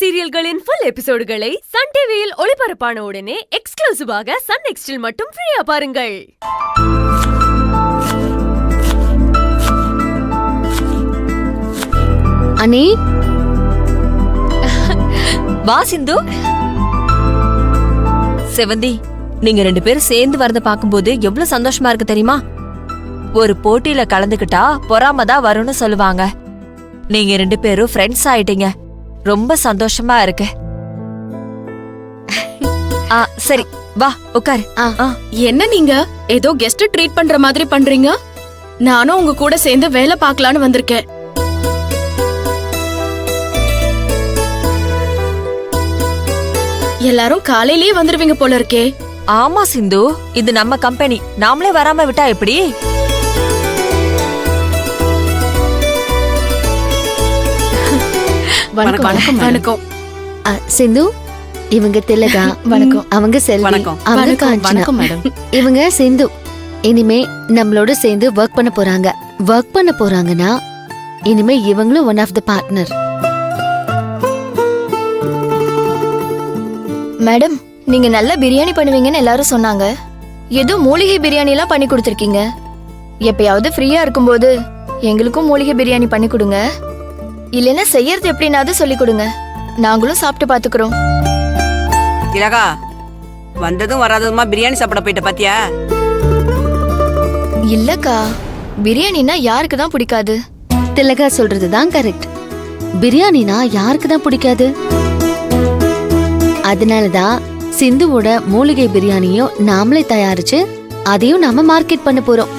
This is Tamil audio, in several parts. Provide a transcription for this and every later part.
சீரியல்களின் ஃபுல் எபிசோடுகளை சன் டிவியில் ஒளிபரப்பான உடனே எக்ஸ்க்ளூசிவாக சன் நெக்ஸ்டில் மட்டும் ஃப்ரீயா பாருங்கள். அனி வா சிந்து. செவந்தி, நீங்க ரெண்டு பேரும் சேர்ந்து வரத பாக்கும்போது எவ்வளவு சந்தோஷமா இருக்கு தெரியுமா? ஒரு போட்டியில கலந்துக்கிட்டா பொறாமதான் வரும்னு சொல்லுவாங்க. நீங்க ரெண்டு பேரும் ஃப்ரெண்ட்ஸ் ஆயிட்டீங்க. ரொம்ப சந்தோஷமா இருக்கு. சரி வா உட்காரு. என்ன நீங்க ஏதோ கெஸ்ட் ட்ரீட் பண்ற மாதிரி பண்றீங்க? நானும் உங்க கூட சேர்ந்து வேலை பார்க்கலான்னு வந்திருக்கேன். எல்லாரும் காலையிலேயே வந்துருவீங்க போல இருக்கே. ஆமா சிந்து, இது நம்ம கம்பெனி. நாமளே வராம விட்டா எப்படி? வணக்கம். வணக்கம் சிந்து, இவங்க திலகா. வணக்கம். அவங்க செல்வி. அவங்க காஞ்சனா. மேடம். இவங்க சிந்து. இனிமே நம்மளோட சேர்ந்து ஒர்க் பண்ண போறாங்க. ஒர்க் பண்ண போறாங்கன்னா இனிமே இவங்களும் one of the partner. Madam, நீங்க நல்ல பிரியாணி பண்ணுவீங்கன்னு எல்லாரும் சொன்னாங்க. ஏதோ மூலிகை பிரியாணி எல்லாம் பண்ணி கொடுத்துருக்கீங்க. எப்பயாவது ஃப்ரீயா இருக்கும்போது எங்களுக்கும் மூலிகை பிரியாணி பண்ணி கொடுங்க. இல்லைன்னா செய்யறது எப்படின்னாவது சொல்லி கொடுங்க. நாங்களும் சாப்பிட்டு பாத்துக்கிறோம். திலகா, வந்ததும் வராததுமா பிரியாணி சாப்பிட போயிட்ட பாத்தியா? இல்லக்கா, பிரியாணினா யாருக்கு தான் பிடிக்காது? திலகா சொல்றதுதான் கரெக்ட். பிரியாணினா யாருக்கு தான் பிடிக்காது? அதனாலதான் சிந்துவோட மூலிகை பிரியாணியும் நாமளே தயாரிச்சு அதையும் நாம மார்க்கெட் பண்ண போறோம்.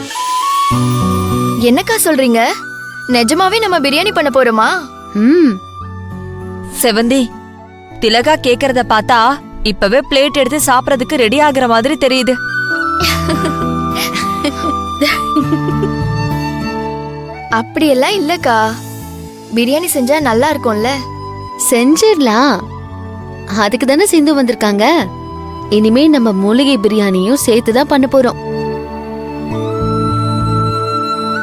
என்னக்கா சொல்றீங்க? நிஜமாவே நம்ம பிரியாணி பண்ண போறோமா? செவந்தி, திலகா கேக்குறத பார்த்தா இப்பவே பிளேட் எடுத்து சாப்பிடறதுக்கு ரெடி ஆகுற மாதிரி தெரியுது. அப்படியெல்லாம் இல்லக்கா, பிரியாணி செஞ்சா நல்லா இருக்கும்ல. செஞ்சிடலாம். அதுக்கு தானே சிந்து வந்திருக்காங்க. இனிமே நம்ம மூலிகை பிரியாணியும் சேர்த்துதான் பண்ண போறோம்.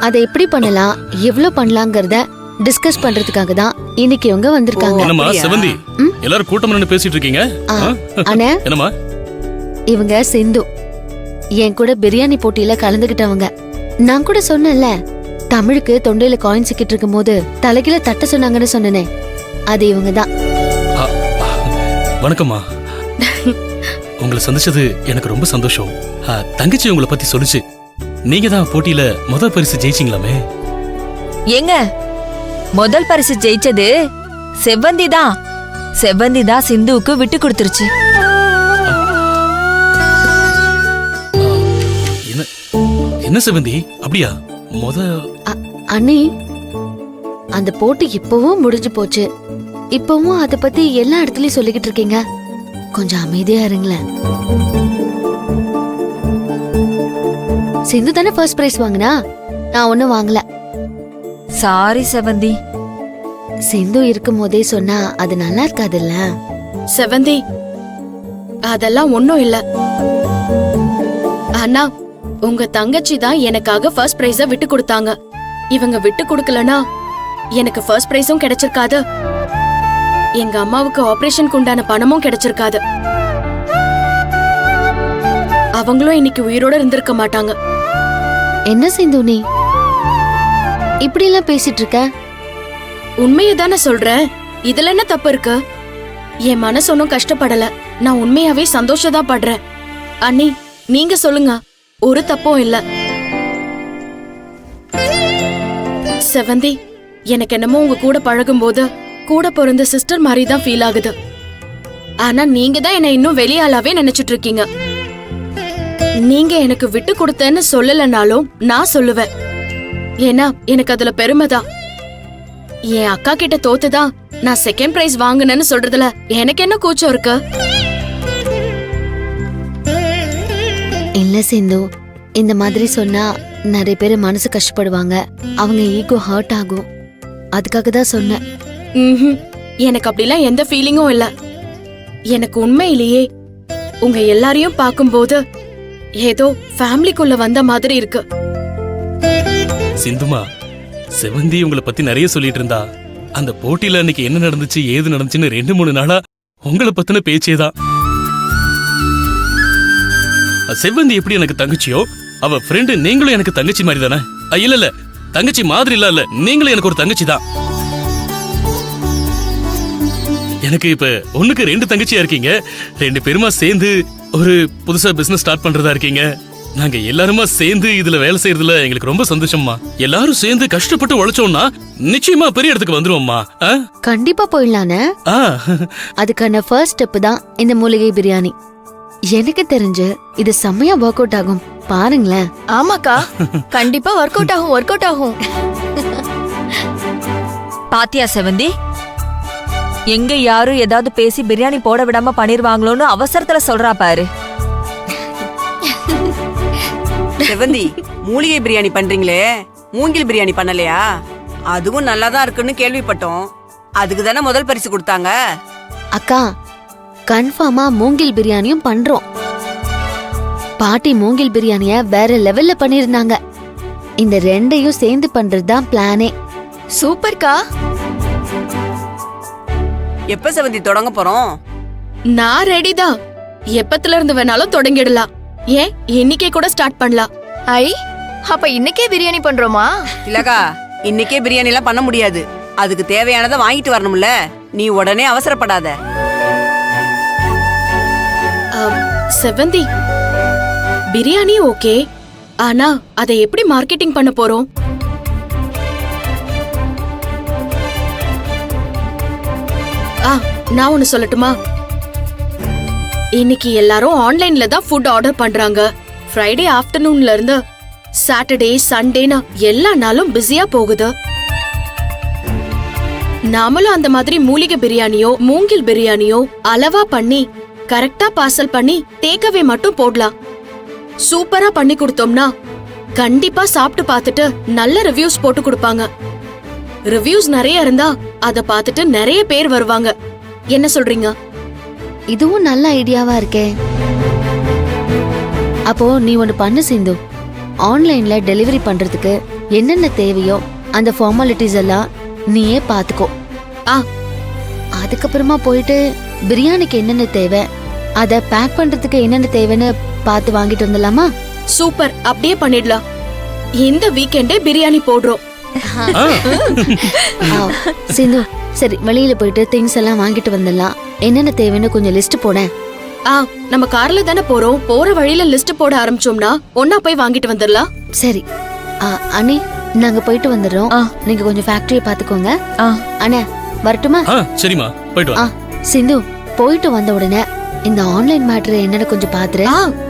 அதை எப்படி பண்ணலாம், எவ்வளவு பண்ணலாங்கறத டிஸ்கஸ் பண்றதுக்காக தான் இன்னைக்கு இவங்க வந்திருக்காங்க. என்னம்மா செவந்தி, எல்லாரும் கூட்டம் நின்னு பேசிட்டு இருக்கீங்க? அண்ணே, என்னம்மா? இவங்க சிந்து, என் கூட பிரியாணி போட்டியில கலந்துகிட்டவங்க. நான் கூட சொன்னேன்ல, தமிழுக்கு தொண்டையில காயின் சிக்கிட்டு இருக்கும் போது தலைகில தட்ட சொன்னாங்கன்னு சொன்னனே, அது இவங்க தான். வணக்கம்மா. உங்களை சந்திச்சது எனக்கு ரொம்ப சந்தோஷம். தங்கச்சி உங்களை பத்தி சொல்லுச்சு. நீங்க தான் போட்டியில முதல் பரிசு ஜெயிச்சிங்களாமே. ஏங்க, முதல் பரிசு ஜெயிச்சது செவ்வந்தி தான். செவ்வந்தி தான் சிந்துவுக்கு விட்டு கொடுத்துருச்சு. என்ன செவந்தி, அப்படியா? அண்ணி, அந்த போட்டி இப்பவும் முடிஞ்சு போச்சு. இப்பவும் அத பத்தி எல்லா இடத்துலயும் சொல்லிக்கிட்டு இருக்கீங்க. கொஞ்சம் அமைதியா இருங்களேன். சிந்து தானே ஃபர்ஸ்ட் பிரைஸ் வாங்கினா, நான் ஒன்னும் வாங்கல. சாரி செவந்தி. சிந்து இருக்கும் போதே சொன்னா அது நல்லா இருக்காதுல்ல. செவந்தி, அதெல்லாம் ஒண்ணும் இல்ல. ஆனா உங்க தங்கச்சி தான் எனக்காக ஃபர்ஸ்ட் பிரைஸ விட்டு கொடுத்தாங்க. இவங்க விட்டு கொடுக்கலனா எனக்கு ஃபர்ஸ்ட் பிரைஸும் கிடைச்சிருக்காது. எங்க அம்மாவுக்கு ஆபரேஷனுக்கு உண்டான பணமும் கிடைச்சிருக்காது. அவங்களும் இன்னைக்கு உயிரோட இருந்திருக்க மாட்டாங்க. என்ன சிந்து, நீ இப்படி எல்லாம் பேசிட்டு இருக்க? உண்மையை தானே சொல்றேன். இதுல என்ன தப்பு இருக்கு? என் மனசு ஒன்னும் கஷ்டப்படல. நான் உண்மையாவே சந்தோஷதான் படுறேன். அண்ணி, நீங்க சொல்லுங்க, ஒரு தப்பும் இல்ல. செவந்தி, எனக்கு என்னமோ உங்க கூட பழகும் போது கூட பிறந்த சிஸ்டர் மாதிரி தான் ஃபீல் ஆகுது. ஆனா நீங்க தான் என்ன இன்னும் வெளியாளாவே நினைச்சிட்டு இருக்கீங்க. நீங்க எனக்கு விட்டு கொடுத்தேன்னு சொல்லலனாலும் நான் சொல்லுவேன். ஏன்னா எனக்கு அதுல பெருமைதான். என் அக்கா கிட்ட தோத்துதான் நான் செகண்ட் பிரைஸ் வாங்கினேன்னு சொல்றதுல எனக்கு என்ன கூச்சம் இருக்கு? இல்ல சிந்து, இந்த மாதிரி சொன்னா நிறைய பேர் மனசு கஷ்டப்படுவாங்க. அவங்க ஈகோ ஹர்ட் ஆகும். அதுக்காக தான் சொன்னேன். எனக்கு அப்படிலாம் எந்த ஃபீலிங்கும் இல்ல. எனக்கு உண்மையிலேயே உங்க எல்லாரையும் பார்க்கும்போது ஏதோ ஃபேமிலிக்குள்ள வந்த மாதிரி இருக்கு. சிந்துமா, செவந்தி உங்களை பத்தி நிறைய சொல்லிட்டு இருந்தா. அந்த போட்டியில அன்னைக்கு என்ன நடந்துச்சு ஏது நடந்துச்சுன்னு 2-3 நாளா உங்களை பத்தின பேச்சேதான். செவ்வந்தி எப்படி எனக்கு தங்கச்சியோ, அவ ஃப்ரெண்டு நீங்களும் எனக்கு தங்கச்சி மாதிரி தானே? இல்ல தங்கச்சி மாதிரி இல்ல, நீங்களும் எனக்கு ஒரு தங்கச்சி தான். எனக்கு இப்ப 1க்கு 2 தங்கச்சியா இருக்கீங்க. 2 பேருமா சேர்ந்து ஒரு புதுசா பிசினஸ் ஸ்டார்ட் பண்றதா இருக்கீங்க. நாங்க எல்லாருமா சேர்ந்து இதுல வேலை செய்யறதுல எங்களுக்கு ரொம்ப சந்தோஷம்மா. எல்லாரும் சேர்ந்து கஷ்டப்பட்டு உழைச்சோம்னா நிச்சயமா பெரிய இடத்துக்கு வந்துருவோம்மா. கண்டிப்பா போயிடலானே. அதுக்கான ஃபர்ஸ்ட் ஸ்டெப் தான் இந்த மூலிகை பிரியாணி. எனக்கு தெரிஞ்சு இது செம்மையா ஒர்க் அவுட் ஆகும். பாருங்களேன். ஆமாக்கா, கண்டிப்பா ஒர்க் அவுட் ஆகும். பாத்தியா செவந்தி, எங்க யாரும் ஏதாவது பேசி பிரியாணி போட விடாம பண்ணிருவாங்களோன்னு அவசரத்துல சொல்றா பாரு. செவந்தி, மூலிகை பிரியாணி பண்றீங்களே, மூங்கில் பிரியாணி பண்ணலையா? அதுவும் நல்லாதான் இருக்குன்னு கேள்விப்பட்டோம். அதுக்கு தானே முதல் பரிசு கொடுத்தாங்க. அக்கா, கன்ஃபார்மா மூங்கில் பிரியாணியும் பண்றோம். பாட்டி மூங்கில் பிரியாணிய வேற லெவல்ல பண்ணிருந்தாங்க. இந்த 2ஐயும் சேர்ந்து பண்றதுதான் பிளானே. சூப்பர்க்கா. எப்ப செவந்தி தொடங்க போறோம்? நான் ரெடி தான். எப்பத்துல இருந்து வேணாலும் தொடங்கிடலாம். ஏன் இன்னைக்கே கூட ஸ்டார்ட் பண்ணலாம். ஐ, அப்ப இன்னைக்கே பிரியாணி பண்றோமா? திலகா, இன்னைக்கே பிரியாணி எல்லாம் பண்ண முடியாது. அதுக்கு தேவையானதை வாங்கிட்டு வரணும்ல. நீ உடனே அவசரப்படாத. செவந்தி, பிரியாணி ஓகே, ஆனா அதை எப்படி மார்க்கெட்டிங் பண்ண போறோம்? நான் ஒன்னு சொல்லட்டுமா? இன்னைக்கு எல்லாரும் ஆன்லைன்ல தான் ஃபுட் ஆர்டர் பண்றாங்க. ஃப்ரைடே ஆஃப்டர்நூன்ல இருந்து சாட்டர்டே சண்டேனா எல்லா நாளும் பிஸியா போகுது. நாமளும் அந்த மாதிரி மூலிகை பிரியாணியோ மூங்கில் பிரியாணியோ அளவா பண்ணி கரெக்டா பார்சல் பண்ணி டேக்அவே மட்டும் போடலாம். சூப்பரா பண்ணி கொடுத்தோம்னா கண்டிப்பா சாப்பிட்டு பார்த்துட்டு நல்ல ரிவ்யூஸ் போட்டு கொடுப்பாங்க. ரிவ்யூஸ் நிறைய இருந்தா அத பார்த்துட்டு நிறைய பேர் வருவாங்க. என்ன சொல்றீங்க? இதுவும் நல்ல ஐடியாவா இருக்கே. அப்போ நீ ஒன்னு பண்ணு சிந்து. ஆன்லைன்ல டெலிவரி பண்றதுக்கு என்னென்ன தேவையோ அந்த ஃபார்மாலிட்டிஸ் எல்லாம் நீயே பாத்துக்கோ. அதுக்கப்புறமா போயிட்டு பிரியாணிக்கு என்னென்ன தேவை, அத பேக் பண்றதுக்கு என்னென்ன தேவைன்னு பார்த்து வாங்கிட்டு வந்துடலாமா? சூப்பர், அப்படியே பண்ணிடலாம். இந்த வீக்கெண்டே பிரியாணி போடுறோம். சிந்து, சரி வெளியில போயிட்டு திங்ஸ் எல்லாம் வாங்கிட்டு வந்துடலாம். என்னென்ன தேவைன்னு கொஞ்சம் லிஸ்ட் போடேன். நம்ம கார்ல தானே போறோம். போற வழியில லிஸ்ட் போட ஆரம்பிச்சோம்னா ஒன்னா போய் வாங்கிட்டு வந்துடலாம். சரி அண்ணி, நாங்க போயிட்டு வந்துடுறோம். நீங்க கொஞ்சம் ஃபேக்டரியை பாத்துக்கோங்க. அண்ணே வரட்டுமா? சரிமா, போயிட்டு வா. சிந்து, போயிட்டு வந்த உடனே இந்த ஆன்லைன் மேட்டர் என்னன்னு கொஞ்சம் பாத்துரு.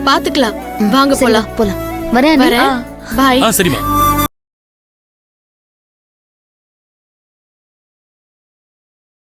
பாத்துக்கலாம். வாங்க போலாம். போலாம். வரேன். பாய். சரிமா.